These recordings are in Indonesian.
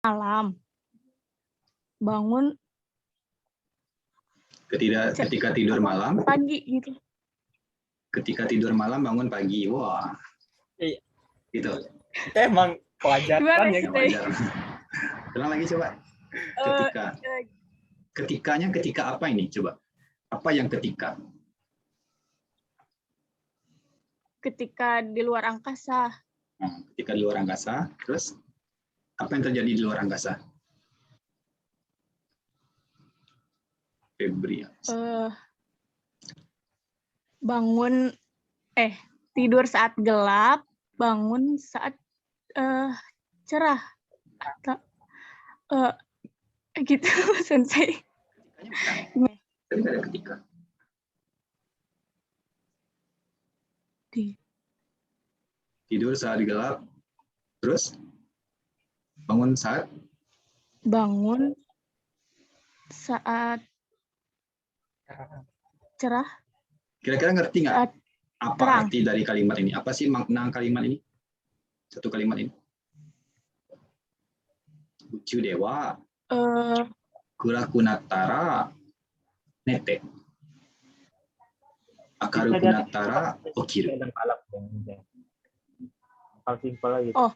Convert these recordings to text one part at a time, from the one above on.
malam. Bangun Ketika tidur malam. pagi gitu. Ketika tidur malam bangun pagi. Wah. Iya. Gitu. Emang wajar kan ya? Wajar. Ulang lagi coba. Ketikanya ketika apa ini? Coba. Apa yang ketika? Ketika di luar angkasa. Nah, ketika di luar angkasa, terus apa yang terjadi di luar angkasa? Febri. Bangun tidur saat gelap, bangun saat cerah. Gitu Sensei. Tadi ada ketika. Tidur saat gelap, terus bangun saat cerah. Kira-kira ngerti nggak apa terang. arti dari kalimat ini? Apa sih makna kalimat ini? Satu kalimat ini. Ucu dewa. Kurakunatara nete. Akarukunatara okiru. Kalau simpel aja. Oh.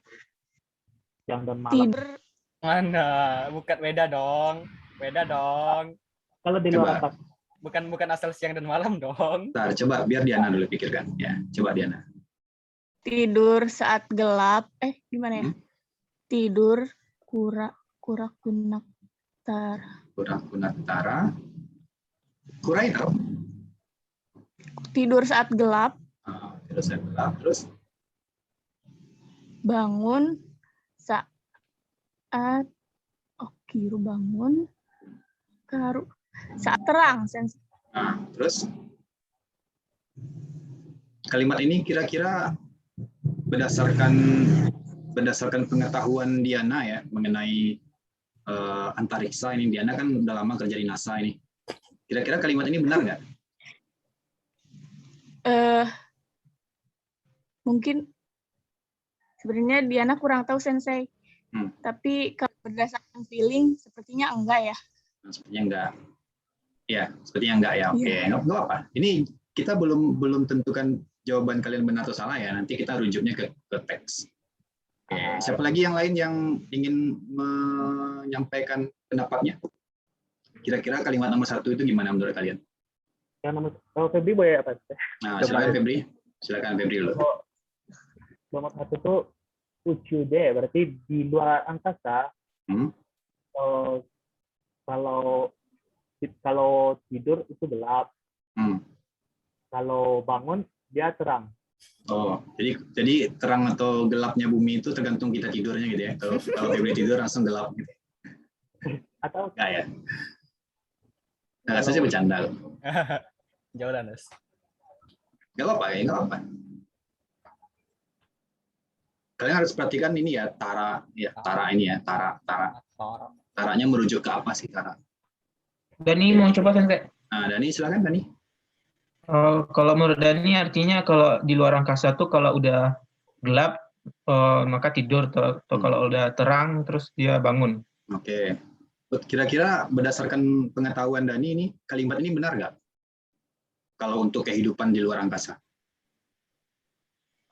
Yang dan malam. Tidur. Mana? Bukan beda dong. Beda dong. Kalau di luar angkasa. Bukan asal siang dan malam dong. Bentar, coba biar Diana dulu pikirkan. Ya, coba Diana. Tidur saat gelap. Gimana ya? Tidur kurakunatara. Kurakunatara. Kurain dong. Tidur saat gelap. Tidur saat gelap, terus? Bangun saat okiru bangun. Saat terang. Nah, terus? Kalimat ini kira-kira berdasarkan pengetahuan Diana ya mengenai antariksa ini. Diana kan udah lama kerja di NASA ini. Kira-kira kalimat ini benar nggak? Mungkin sebenarnya Diana kurang tahu Sensei. Tapi kalau berdasarkan feeling sepertinya enggak ya. Sepertinya enggak. Ya, sepertinya enggak ya. Oke, nggak apa. Ini kita belum tentukan jawaban kalian benar atau salah ya. Nanti kita rujuknya ke teks. Oke, siapa lagi yang lain yang ingin menyampaikan pendapatnya? Kira-kira kalimat nomor 1 itu gimana menurut kalian? Yang nomor Febri boleh apa? Nah, silakan Febri. Silakan Febri dulu. Nomor 1 itu ucude, berarti di luar angkasa. Kalau tidur itu gelap. Kalau bangun dia terang. Oh, jadi terang atau gelapnya bumi itu tergantung kita tidurnya gitu ya. Kalau Febri tidur langsung gelap gitu. Atau enggak ya? Nah, saya bercanda. Jauh dan Nes. Enggak apa-apa ya, enggak apa-apa. Kalian harus perhatikan ini ya, tara ini ya, tara. Taranya merujuk ke apa sih tara? Dani mau coba Sensei. Nah, Dani silakan Dani. Kalau menurut Dani artinya kalau di luar angkasa tuh kalau udah gelap maka tidur atau kalau udah terang terus dia bangun. Oke. Kira-kira berdasarkan pengetahuan Dani ini kalimat ini benar nggak? Kalau untuk kehidupan di luar angkasa?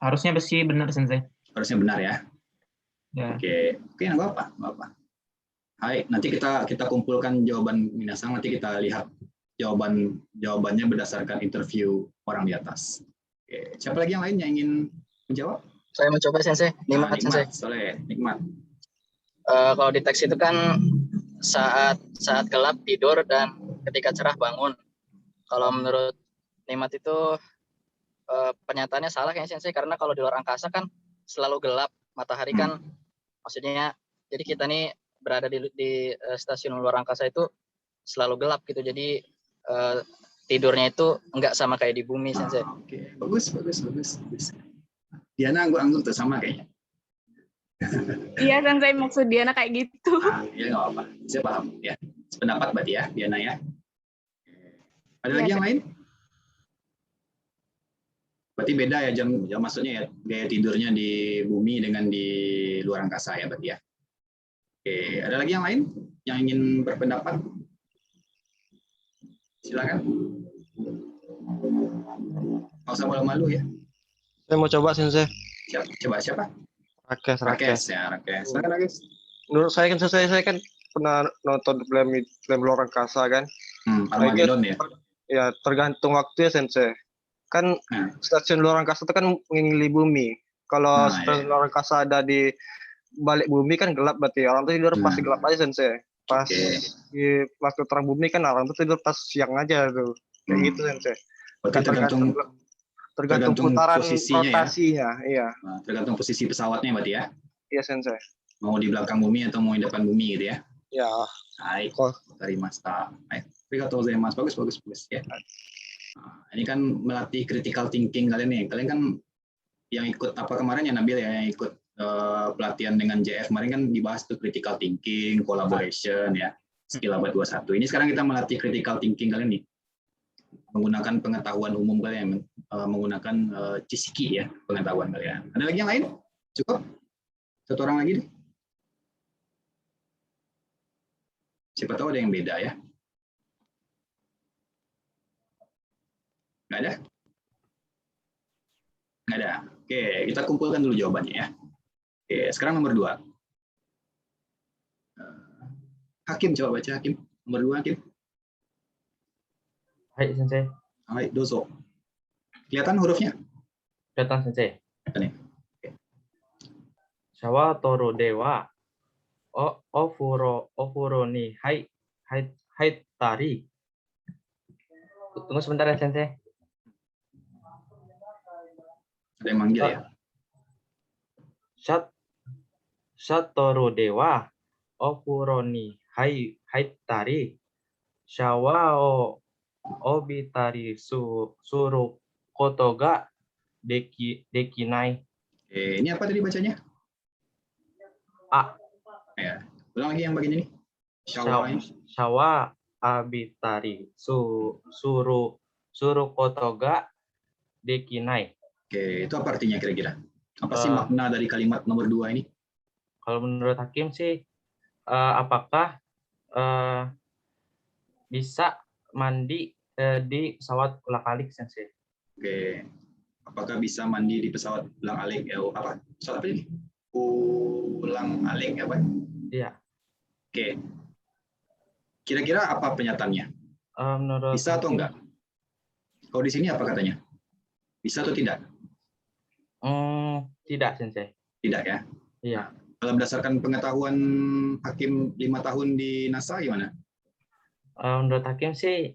Harusnya sih benar Sensei. Harusnya benar ya. Ya. Oke, nggak apa-apa. Hai, nanti kita kumpulkan jawaban minasang, nanti kita lihat jawabannya berdasarkan interview orang di atas. Oke, siapa lagi yang lain yang ingin menjawab? Saya mencoba Sensei. Nikmat Sensei. Soleh, nikmat. Kalau di teks itu kan saat gelap tidur dan ketika cerah bangun. Kalau menurut Nikmat itu pernyataannya salah kayaknya Sensei, karena kalau di luar angkasa kan selalu gelap, matahari kan maksudnya jadi kita nih berada di stasiun luar angkasa itu selalu gelap gitu, jadi tidurnya itu enggak sama kayak di bumi Sensei. Oke, bagus. Diana angguk-angguk tuh sama kayaknya. Iya Sensei, maksud Diana kayak gitu. Ya nggak apa-apa, saya paham ya. Sependapat berarti ya Diana ya. Ada lagi yang lain? Berarti beda ya jam maksudnya ya gaya tidurnya di bumi dengan di luar angkasa ya berarti ya. Oke, ada lagi yang lain yang ingin berpendapat? Silakan. Nggak usah malu-malu ya. Saya mau coba Sensei. Coba siapa? Rakes. Rakes ya, Rakes. Silakan Rakes. Menurut saya kan saya kan pernah nonton film luar angkasa kan. Armageddon ya. Ya tergantung waktu ya Sensei. Kan stasiun luar angkasa itu kan mengelilingi bumi. Kalau stasiun luar angkasa ada di balik bumi kan gelap berarti orang tuh tidur pasti gelap aja Sensei. Pas di waktu terang bumi kan orang tuh tidur pas siang aja tuh. Kayak gitu Sensei. Tergantung putaran rotasinya, ya. Iya. Tergantung posisi pesawatnya berarti ya. Iya Sensei. Mau di belakang bumi atau mau di depan bumi gitu ya. Ya. Baik. Dari Masta. Arigatou gozaimasu. Bagus ya. Nah, ini kan melatih critical thinking kalian nih. Kalian kan yang ikut apa kemarin ya Nabil ya, yang ikut pelatihan dengan JF kemarin kan dibahas tuh critical thinking, collaboration ya, skill abad 21. Ini sekarang kita melatih critical thinking kalian nih. Menggunakan pengetahuan umum kalian, menggunakan cisiki ya, pengetahuan kalian. Ada lagi yang lain? Cukup? Satu orang lagi deh. Siapa tahu ada yang beda ya. Nggak ada? Nggak ada. Oke, kita kumpulkan dulu jawabannya ya. Oke, sekarang nomor 2. Hakim, coba baca Hakim. Nomor 2 Hakim. Hai Sensei. Hai, dozo. Kelihatan hurufnya? Kelihatan Sensei. Ini. Shawa toru dewa ofuro ni hai tari. Tunggu sebentar ya Sensei. Ada yang manggil ya? Satoru dewa ofuro ni hai tari. Shawa obitari suru koto ga dekinai. Ini apa tadi bacanya? A. Ya. Ulang lagi yang bagian ini. Shawa abitari suru koto ga dekinai. Oke, itu apa artinya kira-kira? Apa sih makna dari kalimat nomor 2 ini? Kalau menurut Hakim sih, apakah bisa mandi di pesawat ulang-alik Sensei? Oke, apakah bisa mandi di pesawat ulang-alik? Apa? Pesawat apa ini? Ulang-alik apa? Iya. Oke. Kira-kira apa pernyataannya? Bisa atau enggak? Kalau di sini apa katanya? Bisa atau tidak? Tidak, Sensei. Tidak ya? Iya. Kalau berdasarkan pengetahuan Hakim 5 tahun di NASA gimana? Menurut Hakim sih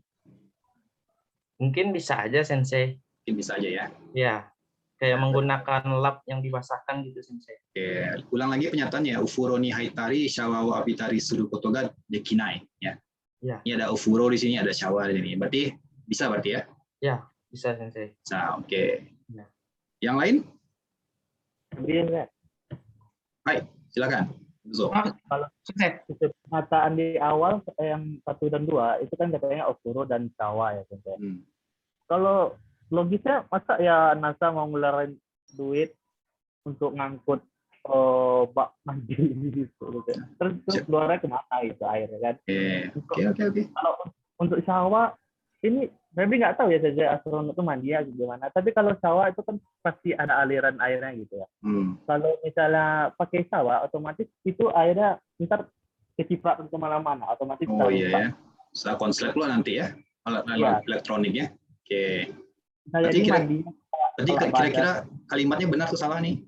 mungkin bisa aja Sensei. Mungkin bisa aja ya? Iya. Kayak menggunakan lap yang dibasahkan gitu Sensei. Oke. Ulang lagi pernyataannya. Ufuro ni haitari shawa wa abitari suru kotoga dekinai. Ya. Iya. Ini ada ufuro di sini, ada shawa di sini. Berarti bisa berarti ya? Ya, bisa Sensei. Nah, oke. Ya. Yang lain? Bisa. Hai, silakan. Kalau pernyataan di awal yang 1 dan 2 itu kan katanya Ofuro dan Shawa ya Sensei. Kalau logisnya masa ya NASA mau ngeluarin duit untuk ngangkut bak mandi gitu. Terus keluarnya kemana itu airnya kan? Oke. Kalau untuk Shawa ini Maybe nggak tahu ya saja astronot itu mandi ya gimana. Tapi kalau sawah itu kan pasti ada aliran airnya gitu ya. Kalau misalnya pakai sawah, otomatis itu airnya ntar kecipratan kemana-mana. Otomatis. Oh iya ya. Bisa konslet lo nanti ya, alat elektroniknya. Oke. Berarti kira-kira kalimatnya benar atau salah nih?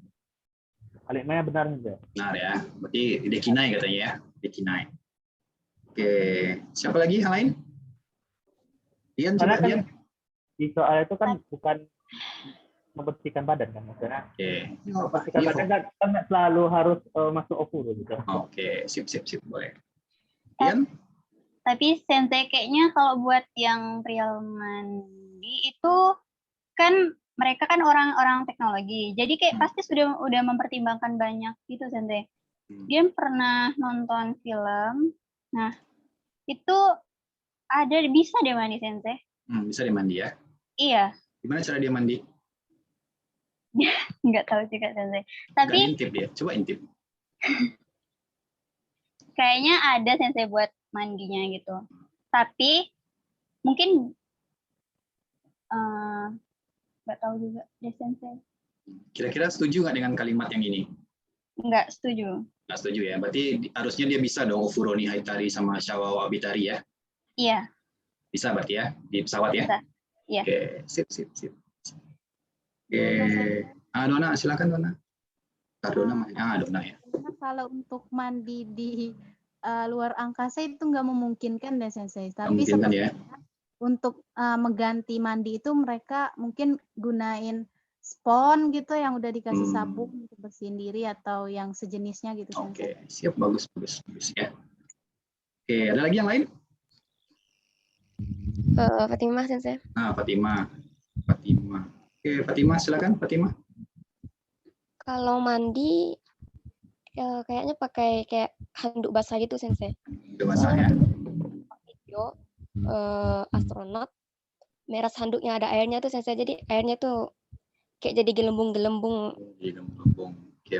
Kalimatnya benar juga. Benar ya. Berarti dekinai katanya ya, dekinai. Oke. Siapa lagi yang lain? Ian, coba Ian. Di soal itu kan bukan membersihkan badan kan maksudnya. Oke. Membersihkan badan kan selalu harus masuk ofuro gitu. Oke, sip boleh. Ian? Tapi Sensei kayaknya kalau buat yang real mandi itu kan mereka kan orang-orang teknologi. Jadi kayak pasti udah mempertimbangkan banyak gitu Sensei. Dia pernah nonton film. Nah, itu ada bisa dia mandi Sensei. Bisa dia mandi ya? Iya. Gimana cara dia mandi? Nggak tahu juga Sensei. Tapi intip dia. Coba intip. kayaknya ada sensei buat mandinya gitu. Tapi mungkin nggak tahu juga deh sensei. Kira-kira setuju nggak dengan kalimat yang ini? Nggak setuju. Nggak setuju ya. Berarti harusnya dia bisa dong Ofuro ni Haitari sama Shawa wa Abitari ya. Iya. Bisa berarti ya di pesawat ya. Bisa. Iya. Oke, sip. Oke, Dona silakan Dona. Dona ya. Karena kalau untuk mandi di luar angkasa itu nggak memungkinkan deh Sensei. Tapi ya. Untuk mengganti mandi itu mereka mungkin gunain spons gitu yang udah dikasih sabun untuk bersihin diri atau yang sejenisnya gitu. Oke, siap, bagus ya. Oke, ada lagi yang lain? Fatimah Sensei. Fatimah. Oke, Fatimah silakan Fatimah. Kalau mandi kayaknya pakai kayak handuk basah gitu Sensei. Handuk basah ya. Video astronot meras handuknya ada airnya tuh Sensei, jadi airnya tuh kayak jadi gelembung-gelembung. Oke.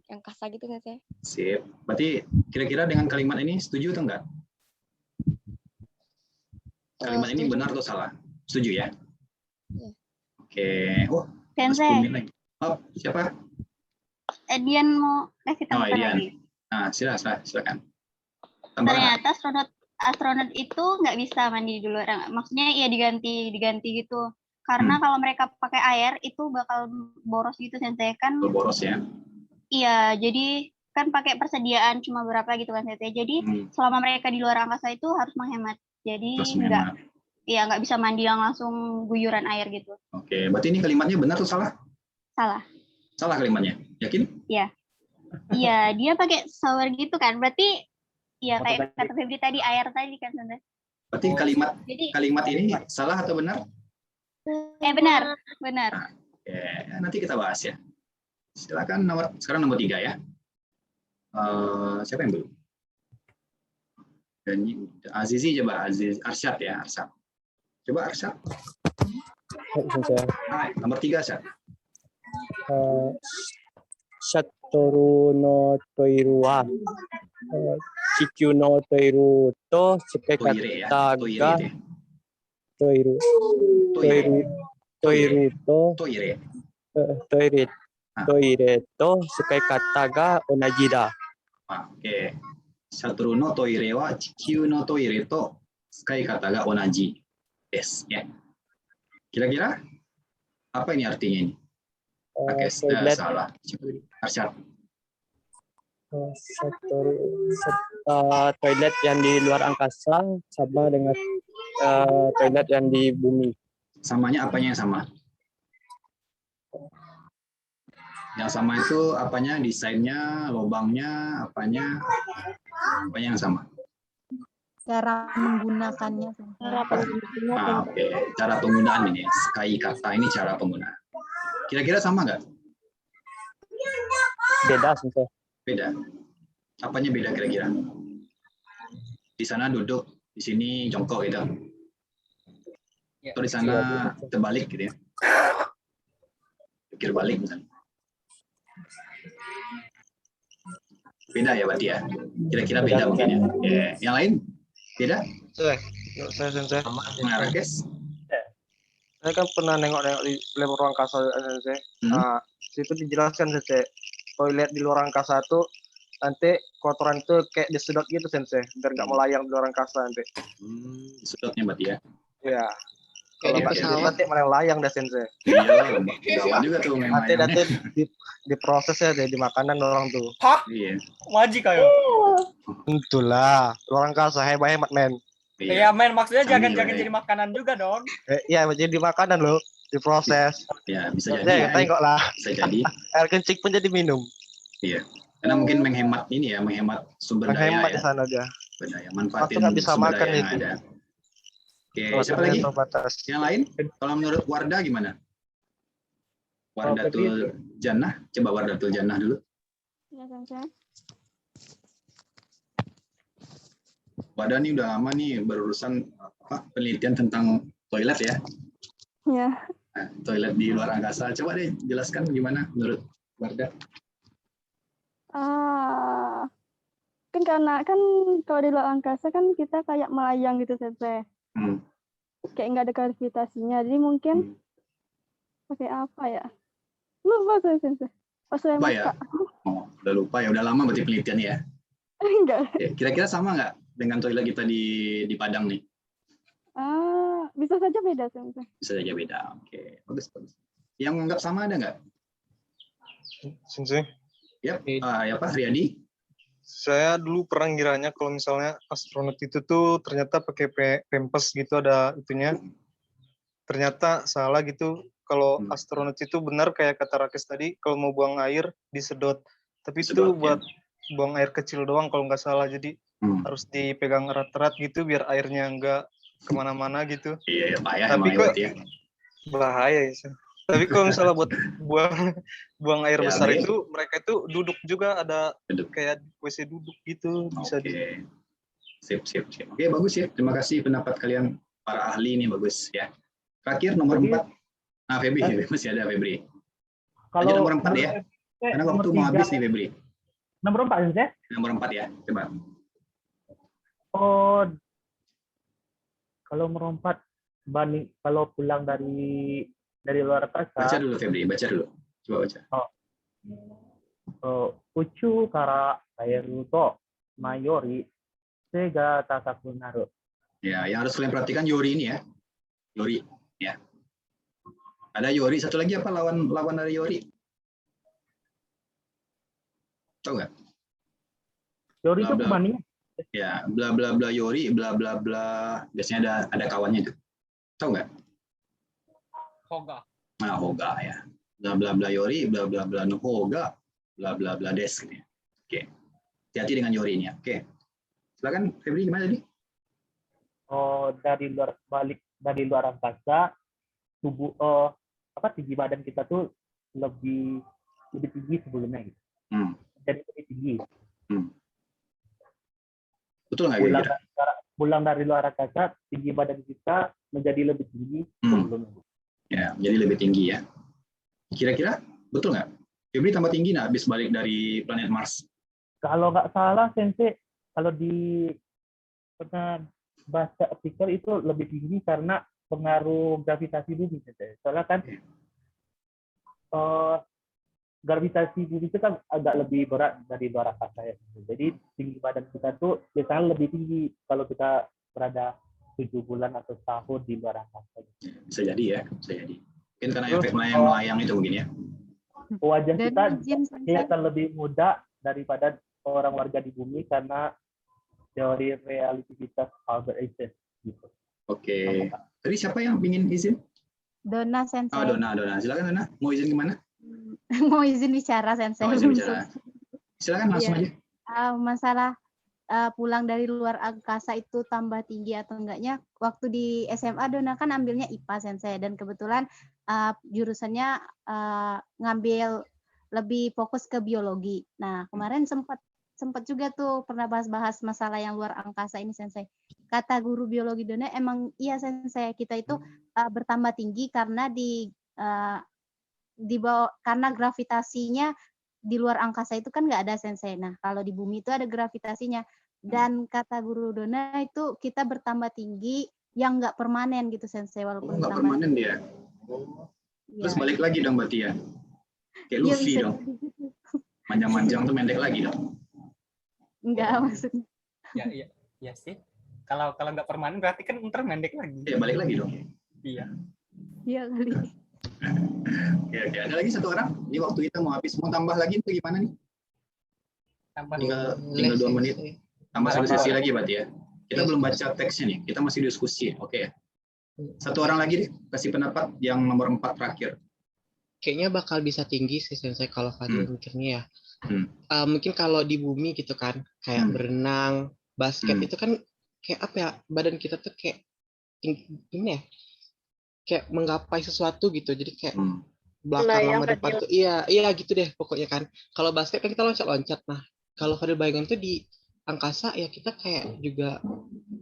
Yang kasar gitu Sensei. Sip. Berarti kira-kira dengan kalimat ini setuju atau enggak? Kalimat ini benar atau salah? Setuju ya? Ya. Oke. Sensei. Siapa? Edian mau kasih tahu lagi. Silakan. Ternyata astronot itu nggak bisa mandi di luar. Maksudnya ya diganti gitu. Karena kalau mereka pakai air itu bakal boros gitu Sensei kan. Boros ya. Iya, jadi kan pakai persediaan cuma berapa gitu kan Sensei. Jadi selama mereka di luar angkasa itu harus menghemat. Jadi nggak bisa mandi yang langsung guyuran air gitu. Oke, berarti ini kalimatnya benar atau salah? Salah. Salah kalimatnya, yakin? Iya. Iya, dia pakai shower gitu kan. Berarti ya kayak kata Febri tadi air tadi kan Sensei. Berarti kalimat ini salah atau benar? Benar. Oke, nanti kita bahas ya. Silakan sekarang nomor 3 ya. Siapa yang belum? Azizi coba Arsyad ya, Arsyad. Coba Arsyad. Nomor 3 Arsyad. Satoru no toiru wa Chikyu no toiru to sukekata ga toiru to sukekata ga onaji da. Oke. Satoru no toire wa Chikyu no toire to sukaikata ga onaji desu ya. Kira-kira apa ini artinya ini? Salah. Arsyad. Toilet yang di luar angkasa sama dengan toilet yang di bumi. Samanya apanya yang sama? Yang sama itu apanya? Desainnya, lubangnya, apanya yang sama? Cara menggunakannya. Oke. Cara penggunaan ini. Skai kata ini cara penggunaan. Kira-kira sama nggak? Beda Sensei. Beda. Apanya beda kira-kira? Di sana duduk, di sini jongkok gitu. Atau di sana terbalik gitu ya. Pikir balik misalnya. Beda ya berarti ya. Kira-kira beda mungkin ya. Oke. Yang lain? Beda? Saya Sensei. Rakes? Saya kan pernah nengok di luar angkasa Sensei. Nah, situ dijelaskan Sensei. Toilet di luar angkasa itu nanti kotoran itu kayak disedot gitu Sensei, biar nggak melayang di luar angkasa nanti. Sedotnya berarti ya? Iya. Kalau nggak sedot nanti malah layang deh Sensei. Iya, gawat juga tuh memang. Nanti diproses ya di makanan orang tuh. Hah? Iya. Wajib kayo. Itulah luar angkasa hebat men. Iya men, maksudnya jangan jadi makanan juga dong. Iya, jadi makanan loh, diproses. Ya, bisa jadi. Tengok lah. Bisa jadi. Air kencing pun jadi minum. Iya. Karena mungkin menghemat ini ya, menghemat sumber daya. Menghemat di sana aja. Daya, manfaatin nggak bisa sumber makan daya yang itu. ada. Oke, siapa lagi? Yang lain? Kalau menurut Wardah gimana? Wardatul Jannah, coba Wardatul Jannah dulu. Ya, Sensei. Wardah nih udah lama nih berurusan penelitian tentang toilet ya. Ya. Nah, toilet di luar angkasa. Coba deh jelaskan gimana menurut Wardah. karena kan kalau di luar angkasa kan kita kayak melayang gitu Sensei. Kayak nggak ada gravitasinya. Jadi mungkin pakai apa ya? Lupa saya Sensei. Pas saya lupa ya? Oh, udah lupa ya. Udah lama berarti penelitian ya? Enggak. Kira-kira sama nggak dengan toilet kita di Padang nih? Bisa saja beda Sensei. Bisa saja beda. Oke, bagus. Yang menganggap sama ada nggak? Sensei. Ya, ya Pak Riyadi. Saya dulu pernah ngiranya kalau misalnya astronot itu tuh ternyata pakai pempes gitu ada itunya. Ternyata salah gitu. Kalau astronot itu benar kayak kata Rakes tadi, kalau mau buang air disedot. Tapi itu buat buang air kecil doang kalau nggak salah. Jadi harus dipegang erat-erat gitu biar airnya nggak kemana-mana gitu. Iya, bahaya. Tapi kok bahaya ya. Tapi kalau misalnya buat buang air besar itu, mereka itu duduk juga, ada kayak WC duduk gitu. Bisa Sip. Oke, bagus ya. Terima kasih pendapat kalian para ahli ini, bagus ya. Terakhir nomor 4. Nah, Febri, masih ada Febri. Kalau nomor 4 ya. Karena waktu mau habis nih Febri. Nomor 4 ya? Nomor 4 ya, coba. Oh, kalau nomor 4 kalau pulang dari luar angkasa. Baca dulu Febri, baca dulu. Coba baca. Uchu kara aeru to mayori sega takaku naru. Ya, yang harus kalian perhatikan Yori ini ya. Yori, ya. Ada Yori, satu lagi apa lawan dari Yori? Tahu nggak? Yori itu kemana? Ya, bla bla bla Yori, bla bla bla. Biasanya ada kawannya tuh. Tahu nggak? Hoga. Nah, Hoga ya. Bla bla bla Yori, bla bla bla no Hoga, bla bla bla des. Gitu ya. Oke. Hati-hati dengan Yori ini ya. Oke. Silakan Febri, gimana tadi? Dari luar angkasa, tubuh tinggi badan kita tuh lebih tinggi sebelumnya gitu. Jadi lebih tinggi. Betul nggak kira-kira? Pulang dari luar angkasa, tinggi badan kita menjadi lebih tinggi sebelumnya. Ya, jadi lebih tinggi ya. Kira-kira betul nggak? Febri tambah tinggi nggak habis balik dari planet Mars? Kalau nggak salah, Sensei, kalau pernah baca artikel itu lebih tinggi karena pengaruh gravitasi bumi. Soalnya kan gravitasi bumi itu kan agak lebih berat dari luar angkasa ya. Jadi tinggi badan kita tuh biasanya lebih tinggi kalau kita berada 7 bulan atau tahun di luar angkasa. Bisa jadi ya, bisa jadi. Mungkin karena efek melayang itu mungkin ya. Wajah kita kelihatan lebih muda daripada orang warga di bumi karena teori relativitas Albert Einstein. Gitu. Oke. Tadi siapa yang ingin izin? Dona Sensei. Dona. Silakan Dona. Mau izin kemana? Mau izin bicara Sensei. Silakan langsung aja. Masalah pulang dari luar angkasa itu tambah tinggi atau enggaknya, waktu di SMA Dona kan ambilnya IPA Sensei, dan kebetulan jurusannya ngambil lebih fokus ke biologi. Nah, kemarin sempat juga tuh pernah bahas masalah yang luar angkasa ini Sensei. Kata guru biologi Dona, emang iya Sensei, kita itu bertambah tinggi karena di bawah, karena gravitasinya di luar angkasa itu kan nggak ada Sensei. Nah, kalau di bumi itu ada gravitasinya. Dan kata guru Dona itu kita bertambah tinggi yang nggak permanen gitu Sensei, walaupun nggak permanen dia. Terus balik lagi dong berarti ya. Kayak Luffy dong. Manjang-manjang tuh pendek lagi dong. Enggak maksudnya. Ya sih. Kalau nggak permanen berarti kan ntar pendek lagi. Ya balik lagi dong. Iya. Iya kali. Oke. Ada lagi satu orang. Ini waktu kita mau habis. Mau tambah lagi atau gimana nih? Tinggal 2 menit. Tambah satu sesi lagi berarti ya. Kita belum baca teksnya nih. Kita masih diskusi. Oke. Satu orang lagi deh. Kasih pendapat yang nomor 4 terakhir. Kayaknya bakal bisa tinggi sih Sensei kalau Fadil mikirnya ya. Mungkin kalau di bumi gitu kan, kayak berenang, basket itu kan kayak apa ya, badan kita tuh kayak ini ya, kayak menggapai sesuatu gitu, jadi kayak belakang sama depan tuh iya gitu deh pokoknya kan. Kalau basket kan kita loncat-loncat, nah kalau Fadil bayangin tuh di angkasa ya kita kayak juga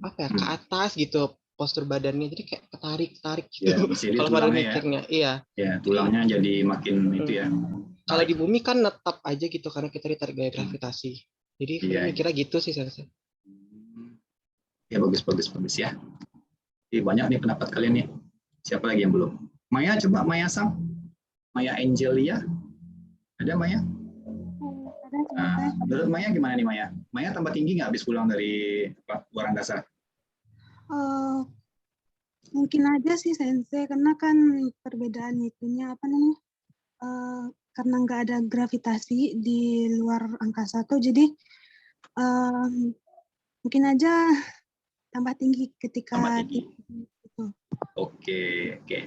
apa ya, ke atas gitu postur badannya, jadi kayak ketarik gitu. Ya, kalau pada mikirnya ya tulangnya jadi makin itu ya. Kalau di bumi kan netap aja gitu karena kita ditarik gaya gravitasi. Jadi aku mikirnya gitu sih Sensei. Ya bagus ya. Jadi banyak nih pendapat kalian nih. Siapa lagi yang belum? Maya, coba Maya Sang. Maya Angelia. Ada Maya? Nah, menurut Maya gimana nih Maya? Maya tambah tinggi nggak habis pulang dari luar angkasa? Mungkin aja sih Sensei, karena kan perbedaan itunya apa namanya? Karena nggak ada gravitasi di luar angkasa tuh, jadi mungkin aja tambah tinggi ketika tambah tinggi. Gitu. Oke.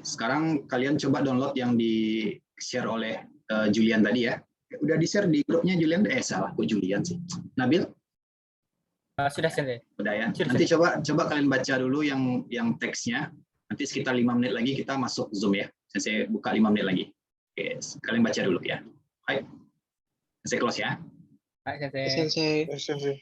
Sekarang kalian coba download yang di share oleh Julian tadi ya. Udah di share di grupnya Julian? Salah, kok Julian sih. Nabil? Sudah Sensei. Udah ya. Nanti coba kalian baca dulu yang teksnya. Nanti sekitar 5 menit lagi kita masuk Zoom ya. Saya buka 5 menit lagi. Oke, kalian baca dulu ya. Baik. Saya close ya. Baik Sensei. Sensei.